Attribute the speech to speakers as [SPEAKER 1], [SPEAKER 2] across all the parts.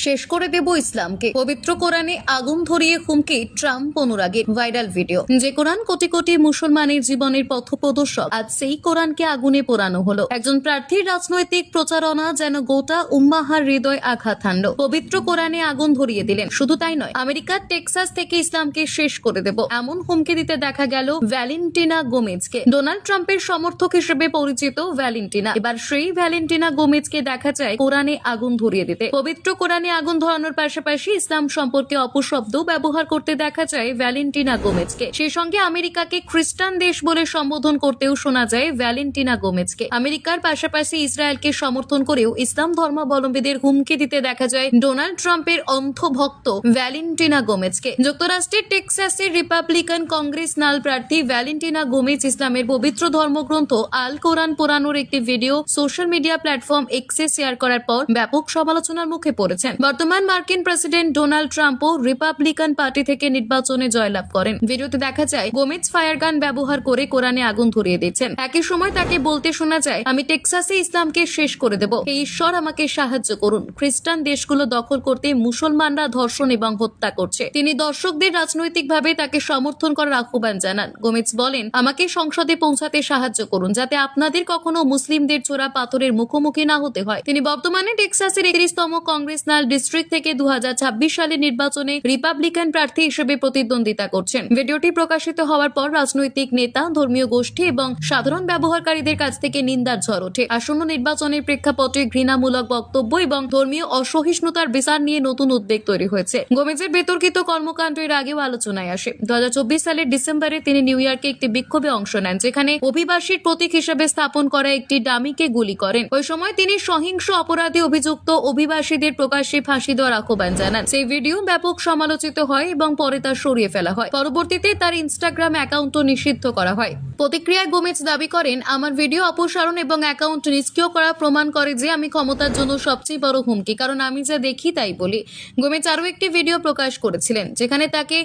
[SPEAKER 1] শেষ করে দেব ইসলামকে। পবিত্র কোরআনে আগুন ধরিয়ে হুমকি ট্রাম্প অনুরাগী। Viral video. যে কোরআন কোটি কোটি মুসলমানের জীবনের পথপ্রদর্শক, আজ সেই কোরআনকে আগুনে পোড়ানো হলো। একজন প্রার্থীর রাজনৈতিক প্রচারণা যেন গোটা উম্মাহার হৃদয় আঘাত হানল। পবিত্র কোরআনে আগুন ধরিয়ে দিলেন। শুধু তাই নয়, আমেরিকার টেক্সাস থেকে ইসলামকে শেষ করে দেব এমন হুমকি দিতে দেখা গেল ভ্যালেন্টিনা গোমেজকে। ডোনাল্ড ট্রাম্পের সমর্থক হিসেবে পরিচিত ভ্যালেন্টিনা, এবার সেই ভ্যালেন্টিনা গোমেজকে দেখা যায় কোরআনে আগুন ধরিয়ে দিতে। পবিত্র কোরআনে আগুন ধরানোর পাশাপাশি ইসলাম সম্পর্কে অপশব্দ ব্যবহার করতে দেখা যায় ভ্যালেন্টিনা গোমেজকে। সেই সঙ্গে আমেরিকাকে খ্রিস্টান দেশ বলে সম্বোধন করতেও শোনা যায় ভ্যালেন্টিনা গোমেজকে। আমেরিকার পাশাপাশি ইসরায়েলকে সমর্থন করেও ইসলাম ধর্মাবলম্বীদের হুমকি দিতে দেখা যায় ডোনাল্ড ট্রাম্পের অন্ধভক্ত ভ্যালেন্টিনা গোমেজকে। যুক্তরাষ্ট্রের টেক্সাসের রিপাবলিকান কংগ্রেসনাল প্রার্থী ভ্যালেন্টিনা গোমেজ ইসলামের পবিত্র ধর্মগ্রন্থ আল কোরআন পোড়ানোর একটি ভিডিও সোশ্যাল মিডিয়া প্ল্যাটফর্ম এক্সে শেয়ার করার পর ব্যাপক সমালোচনার মুখে পড়েছেন। বর্তমান মার্কিন প্রেসিডেন্ট ডোনাল্ড ট্রাম্পও রিপাবলিকান পার্টি থেকে নির্বাচনে জয়লাভ করেন। ভিডিওতে দেখা যায় গোমেজ ফায়ার গান ব্যবহার করে কোরআনে আগুন ধরিয়ে দিচ্ছেন। একই সময় তাকে বলতে শোনা যায়, আমি টেক্সাসে ইসলামকে শেষ করে দেব, হে ঈশ্বর আমাকে সাহায্য করুন। খ্রিস্টান দেশগুলো দখল করতে মুসলমানরা ধর্ষণ এবং হত্যা করছে। তিনি দর্শকদের রাজনৈতিকভাবে তাকে সমর্থন করার আহ্বান জানান। গোমেজ বলেন, আমাকে সংসদে পৌঁছাতে সাহায্য করুন যাতে আপনাদের কখনো মুসলিমদের ছোড়া পাথরের মুখোমুখি না হতে হয়। তিনি বর্তমানে টেক্সাসের 31তম কংগ্রেসনাল ডিস্ট্রিক্ট থেকে 2026 সালের নির্বাচনে রিপাবলিকান প্রার্থী হিসেবে প্রতিদ্বন্দ্বিতা করছেন। ভিডিওটি প্রকাশিত হওয়ার পর রাজনৈতিক নেতা, ধর্মীয় গোষ্ঠী এবং সাধারণ ব্যবহারকারীদের কাছ থেকে নিন্দার ঝড় ওঠে। আসন্ন নির্বাচনের প্রেক্ষাপটে ঘৃণামূলক বক্তব্য এবং ধর্মীয় অসহিষ্ণুতার বিচার নিয়ে নতুন উদ্বেগ তৈরি হয়েছে। গোমেজের বিতর্কিত কর্মকাণ্ড এর আগেও আলোচনায় আসে। 2024 সালের ডিসেম্বরে তিনি নিউ ইয়র্কে একটি বিক্ষোভে অংশ নেন, যেখানে অভিবাসীর প্রতীক হিসেবে স্থাপন করা একটি ডামিকে গুলি করেন। ওই সময় তিনি সহিংস অপরাধে অভিযুক্ত অভিবাসীদের প্রকাশ্যে ফাঁসি দেওয়ার আহ্বান জানান। সেই ভিডিও ব্যাপক সমালোচিত হয় এবং পরে তা সরিয়ে ফেলা হয়। পরবর্তীতে তার ইনস্টাগ্রাম অ্যাকাউন্টও নিষিদ্ধ করা হয়। প্রতিক্রিয়ায় গোমেজ দাবি করেন, আমার ভিডিও অপসারণ এবং অ্যাকাউন্ট নিষ্ক্রিয় করা প্রমাণ করে যে আমি ক্ষমতার জন্য সবচেয়ে বড় হুমকি, কারণ আমি যা দেখি তাই বলি। গোমেজ আরও একটি ভিডিও প্রকাশ করেছিলেন, যেখানে তাকে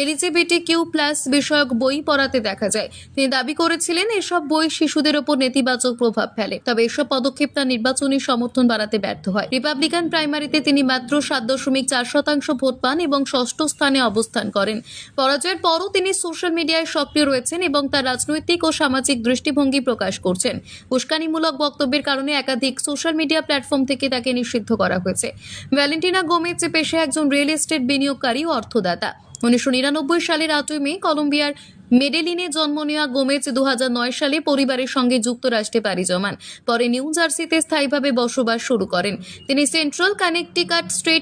[SPEAKER 1] LGBTQ+ বিষয়ক বই পড়াতে দেখা যায়। তিনি দাবি করেছিলেন এসব বই শিশুদের ওপর নেতিবাচক প্রভাব ফেলে। তবে এসব পদক্ষেপ তার নির্বাচনী সমর্থন বাড়াতে ব্যর্থ হয়। রিপাবলিকান প্রাইমারিতে তিনি মাত্র 7.4% ভোট পান এবং 6ষ্ঠ স্থানে অবস্থান করেন। পরাজয়ের পরও তিনি সোশ্যাল মিডিয়ায় সক্রিয় রয়েছেন এবং তার রাজনৈতিক ও সামাজিক দৃষ্টিভঙ্গি প্রকাশ করছেন। উস্কানিমূলক বক্তব্যের কারণে একাধিক সোশ্যাল মিডিয়া প্ল্যাটফর্ম থেকে তাকে নিষিদ্ধ করা হয়েছে। ভ্যালেন্টিনা গোমেজ পেশায় একজন রিয়েল এস্টেট বিনিয়োগকারী ও অর্থদাতা। 1999 সালের 8 মে কলম্বিয়ার মেডেলিনে জন্ম নেওয়া গোমেজ 2009 সালে পরিবারের সঙ্গে যুক্তরাষ্ট্রে পাড়ি জমান। পরে নিউ জার্সিতে স্থায়ীভাবে বসবাস শুরু করেন। তিনি সেন্ট্রাল কানেকটিকাট স্টেট